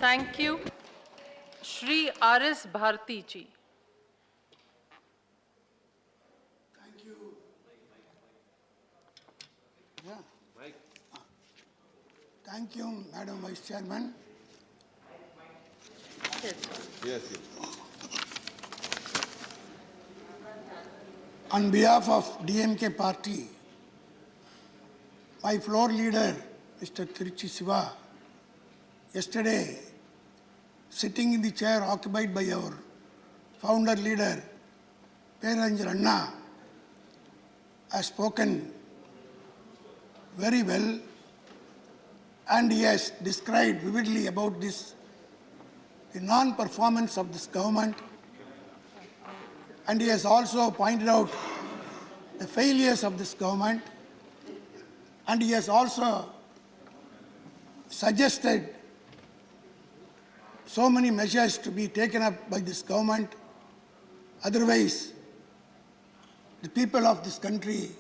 Thank you. Shri R.S. Bharathi ji. Thank you. Yeah. Thank you, Madam Vice Chairman. Yes. On behalf of DMK party, my floor leader, Mr. Tiruchi Siva, yesterday, sitting in the chair occupied by our founder leader, President Anna, has spoken very well, and he has described vividly about this, the non-performance of this government, and he has also pointed out the failures of this government, and he has also suggested so many measures to be taken up by this government. Otherwise, the people of this country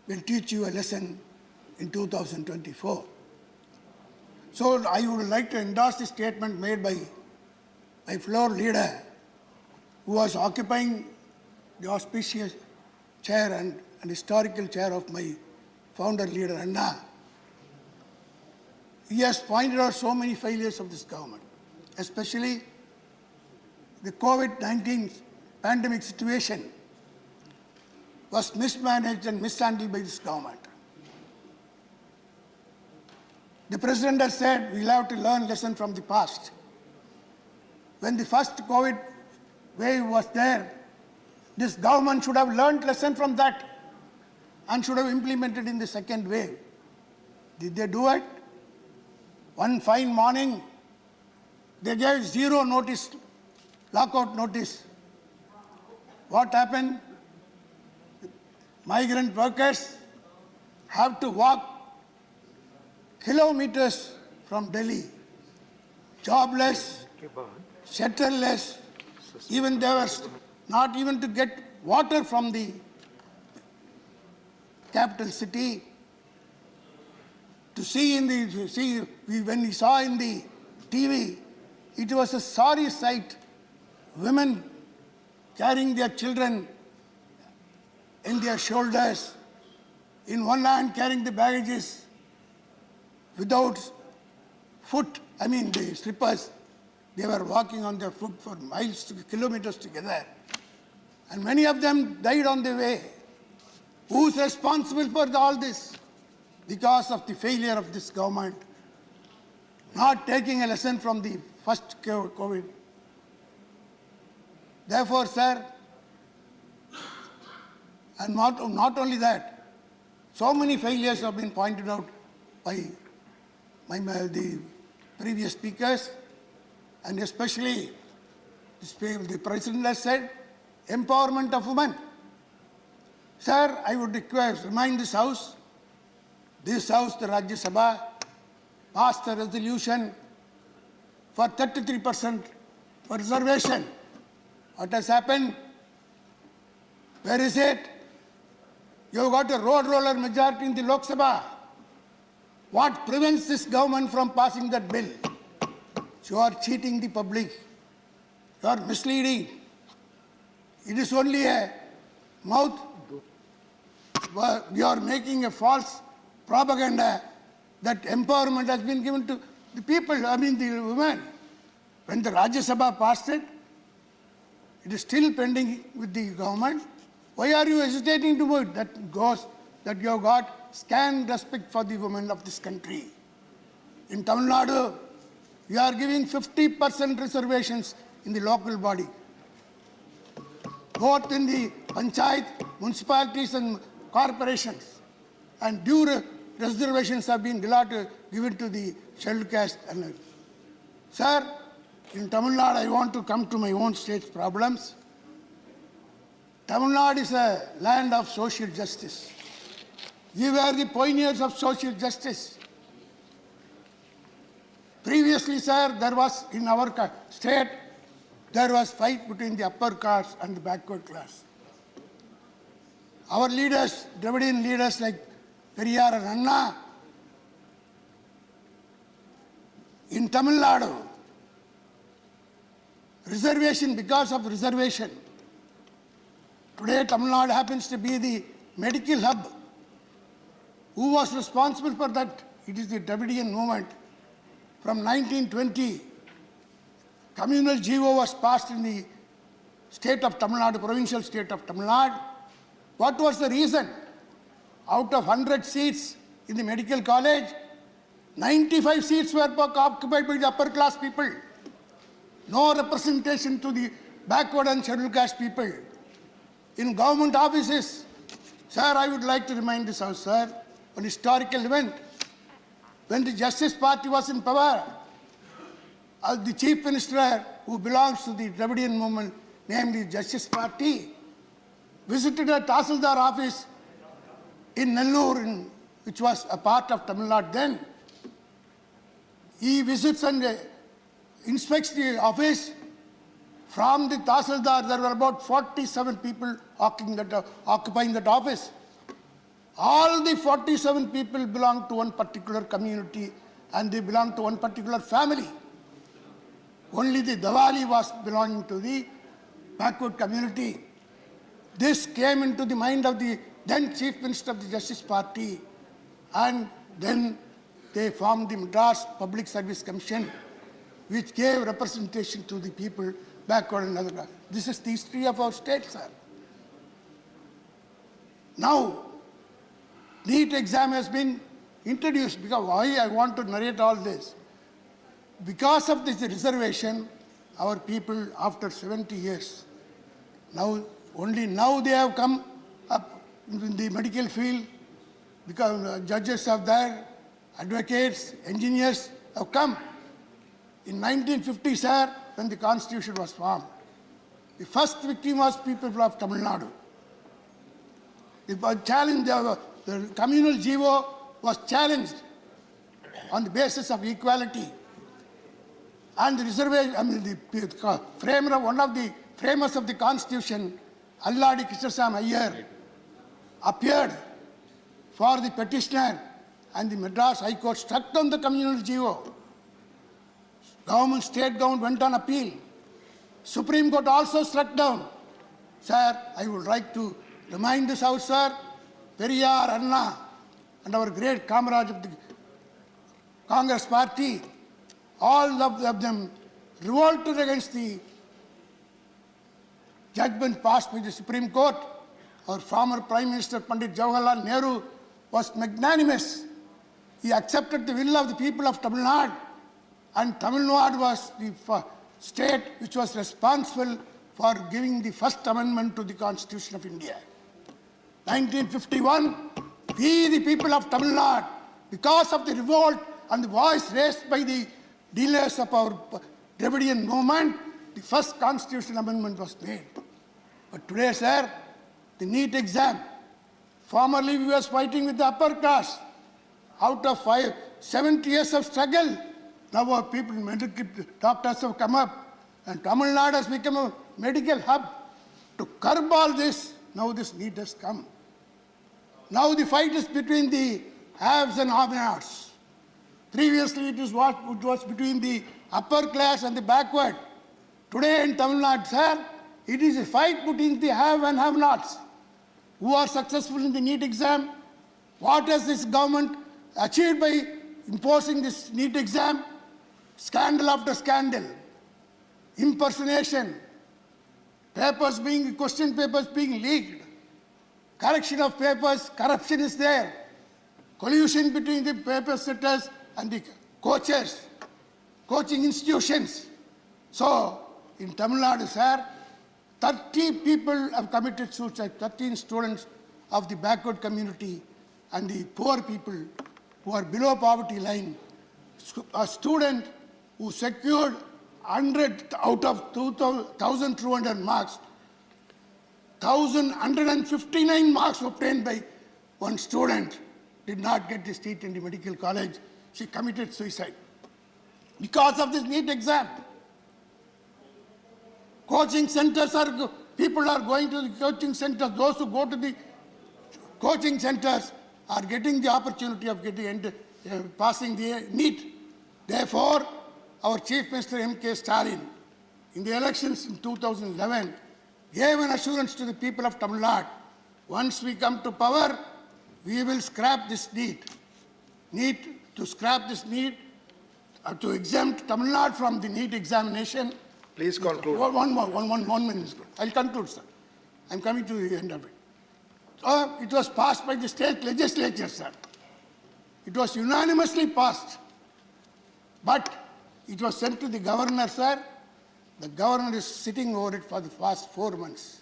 will teach you a lesson in 2024. So I would like to endorse the statement made by my floor leader, who was occupying the auspicious chair and historical chair of my founder leader, Anna. He has pointed out so many failures of this government, especially the COVID-19 pandemic situation was mismanaged and mishandled by this government. The President has said we'll have to learn lesson from the past. When the first COVID wave was there, this government should have learned lesson from that and should have implemented in the second wave. Did they do it? One fine morning, they gave zero notice, lockout notice. What happened? Migrant workers have to walk kilometers from Delhi, jobless, shelterless, even they were not even to get water from the capital city. To see when we saw in the TV, it was a sorry sight. Women carrying their children in their shoulders, in one hand carrying the baggages, without the slippers. They were walking on their foot for miles, kilometers together. And many of them died on the way. Who's responsible for all this? Because of the failure of this government, not taking a lesson from the first COVID. Therefore, sir, and not only that, so many failures have been pointed out by the previous speakers, and especially the President has said, empowerment of women. Sir, I would remind this House, the Rajya Sabha, passed a resolution for 33% for reservation. What has happened? Where is it? You got a road roller majority in the Lok Sabha. What prevents this government from passing that bill? You are cheating the public. You are misleading. It is only a mouth. You are making a false propaganda that empowerment has been given to the people, the women. When the Rajya Sabha passed it, it is still pending with the government. Why are you hesitating to vote? That goes that you have got scant respect for the women of this country. In Tamil Nadu, we are giving 50% reservations in the local body. Both in the panchayat, municipalities and corporations. And due reservations have been given to the scheduled caste. Sir, in Tamil Nadu, I want to come to my own state's problems. Tamil Nadu is a land of social justice. We were the pioneers of social justice. Previously, sir, there was in our state, there was fight between the upper caste and the backward class. Our leaders, Dravidian leaders like Periyar and Anna, in Tamil Nadu, reservation, because of reservation. Today, Tamil Nadu happens to be the medical hub. Who was responsible for that? It is the Dravidian movement. From 1920, communal GO was passed in the state of Tamil Nadu, provincial state of Tamil Nadu. What was the reason? Out of 100 seats in the medical college, 95 seats were occupied by the upper class people. No representation to the backward and scheduled caste people. In government offices, sir, I would like to remind this house, sir, an historical event. When the Justice Party was in power, the Chief Minister, who belongs to the Dravidian movement, namely Justice Party, visited a Tahsildar office in Nellore, which was a part of Tamil Nadu then. He visits and inspects the office. From the Tahsildar, there were about 47 people occupying that office. All the 47 people belong to one particular community and they belong to one particular family. Only the Diwali was belonging to the backward community. This came into the mind of the then Chief Minister of the Justice Party, and then they formed the Madras Public Service Commission, which gave representation to the people backward and other class. This is the history of our state, sir. Now, NEET exam has been introduced. Because why I want to narrate all this? Because of this reservation, our people, after 70 years, only now they have come up in the medical field, because judges are there, advocates, engineers have come. In 1950, sir, when the constitution was formed, the first victim was people of Tamil Nadu. The challenge, the communal GO was challenged on the basis of equality. And the reservation, the framer, one of the framers of the constitution, Alladi Krishnasam Iyer, appeared for the petitioner, and the Madras High Court struck down the communal GO. Government, state government went on appeal. Supreme Court also struck down. Sir, I would like to remind this house, sir, Periyar, Anna, and our great comrades of the Congress Party, all of them revolted against the judgment passed by the Supreme Court. Our former Prime Minister, Pandit Jawaharlal Nehru, was magnanimous. He accepted the will of the people of Tamil Nadu, and Tamil Nadu was the state which was responsible for giving the first amendment to the Constitution of India. 1951, we, the people of Tamil Nadu, because of the revolt and the voice raised by the dealers of our Dravidian movement, the first constitutional amendment was made. But today, sir, the NEET exam, formerly we was fighting with the upper caste. Out of 70 years of struggle, now our people, medical doctors have come up, and Tamil Nadu has become a medical hub. To curb all this, now this NEET has come. Now the fight is between the haves and have-nots. Previously it was between the upper class and the backward. Today in Tamil Nadu, sir, it is a fight between the have and have-nots. Who are successful in the NEET exam? What has this government achieved by imposing this NEET exam? Scandal after scandal, impersonation, question papers being leaked, correction of papers, corruption is there, collusion between the paper setters and the coaches, coaching institutions. So, in Tamil Nadu, sir, 30 people have committed suicide, 13 students of the backward community and the poor people who are below poverty line. A student who secured 100 out of 1,200 marks, 1,159 marks obtained by one student did not get the seat in the medical college. She committed suicide because of this NEET exam. Coaching centers people are going to the coaching centers. Those who go to the coaching centers are getting the opportunity of passing the NEET. Therefore, our Chief Minister M.K. Stalin in the elections in 2011, gave an assurance to the people of Tamil Nadu, once we come to power, we will scrap this need. To scrap this need, to exempt Tamil Nadu from the NEET examination. Please conclude. One minute. I'll conclude, sir. I'm coming to the end of it. It was passed by the state legislature, sir. It was unanimously passed. But it was sent to the governor, sir. The governor is sitting over it for the past 4 months.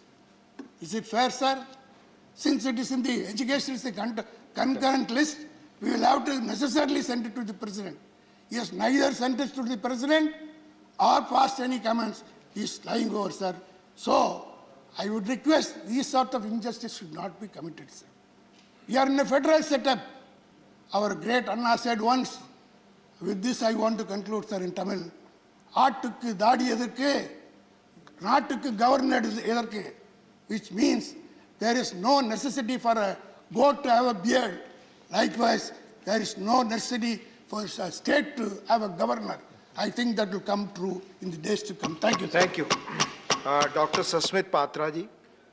Is it fair, sir? Since it is in the education, it's the concurrent list, we will have to necessarily send it to the president. He has neither sent it to the president or passed any comments. He is lying over, sir. So, I would request these sort of injustice should not be committed, sir. We are in a federal setup. Our great Anna said once, with this I want to conclude, sir, in Tamil. ஆட்டுக்கு தாடி எதற்கு நாட்டுக்கு governor எதற்கு, which means there is no necessity for a goat to have a beard. Likewise, there is no necessity for a state to have a governor. I think that will come true in the days to come. Thank you, sir. Thank you. Dr. Sasmit Patra ji.